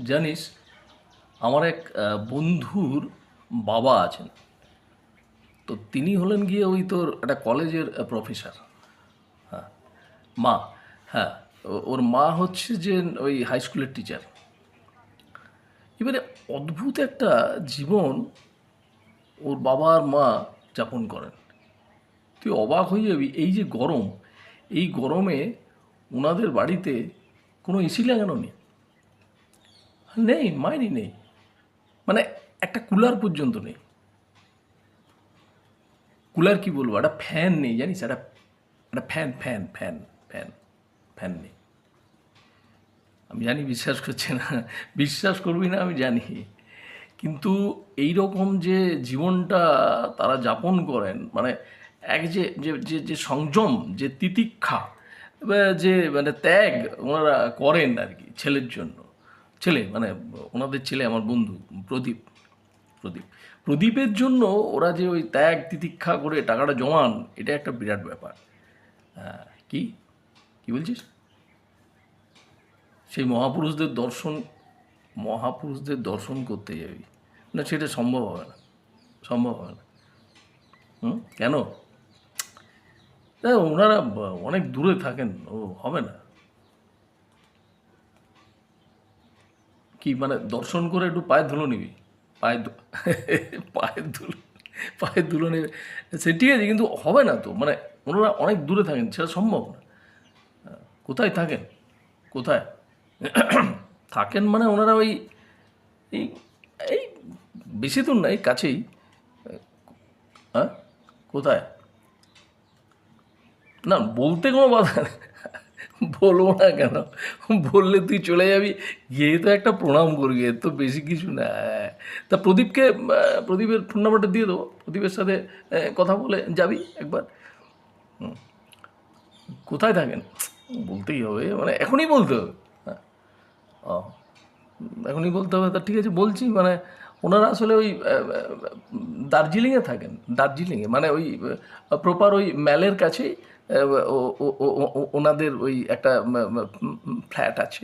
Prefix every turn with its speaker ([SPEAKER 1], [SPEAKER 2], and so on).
[SPEAKER 1] জানিস, আমার এক বন্ধুর বাবা আছেন। তো তিনি হলেন গিয়ে ওই তোর একটা কলেজের প্রফেসর। হ্যাঁ, মা, হ্যাঁ, ওর মা হচ্ছে যে ওই হাই স্কুলের টিচার। এবারে অদ্ভুত একটা জীবন ওর বাবা আর মা যাপন করেন। তুই অবাক হয়ে যাবি, এই যে গরম, এই গরমে ওনাদের বাড়িতে কোনো এসি লাগানো নেই, নেই, মাইনে নেই, মানে একটা কুলার পর্যন্ত নেই। কুলার কি বলবো, একটা ফ্যান নেই, জানিস, একটা একটা fan fan fan fan fan নেই। আমি জানি বিশ্বাস করছে না, বিশ্বাস করবি না আমি জানি, কিন্তু এই রকম যে জীবনটা তারা যাপন করেন, মানে এক যে যে যে যে সংযম, যে তিতিক্ষা, বা যে মানে ত্যাগ ওনারা করেন আর কি ছেলের জন্য। ছেলে মানে ওনাদের ছেলে, আমার বন্ধু প্রদীপ, প্রদীপ প্রদীপের জন্য ওরা যে ওই ত্যাগ তিতিক্ষা করে টাকাটা জমান, এটা একটা বিরাট ব্যাপার। কি কি বলছিস? সেই মহাপুরুষদের দর্শন করতে যাবি? না, সেটা সম্ভব হবে না, সম্ভব হবে না। কেন? ওনারা অনেক দূরে থাকেন, ও হবে না। কি মানে দর্শন করে একটু পায়ে ধুলো নিবি? পায়ে পায়ের ধুলো, পায়ের ধুলো নেবে, সে ঠিক আছে, কিন্তু হবে না তো, মানে ওনারা অনেক দূরে থাকেন, সেটা সম্ভব না। কোথায় থাকেন? কোথায় থাকেন মানে ওনারা ওই এই এই বেশি দূর না, এই কাছেই। হ্যাঁ, কোথায়? না, বলতে কোনো বাধা নেই, বলবো না কেন? বললে তুই চলে যাবি, গিয়ে তো একটা প্রণাম করবি, এর তো বেশি কিছু না। তা প্রদীপকে, প্রদীপের ফোন নাম্বারটা দিয়ে দেবো, প্রদীপের সাথে কথা বলে যাবি একবার। কোথায় থাকেন বলতেই হবে, মানে এখনই বলতে হবে? হ্যাঁ, ও, এখনই বলতে হবে, তা ঠিক আছে বলছি। মানে ওনারা আসলে ওই দার্জিলিংয়ে থাকেন, দার্জিলিংয়ে, মানে ওই প্রপার ওই ম্যালের কাছেই ওনাদের ওই একটা ফ্ল্যাট আছে।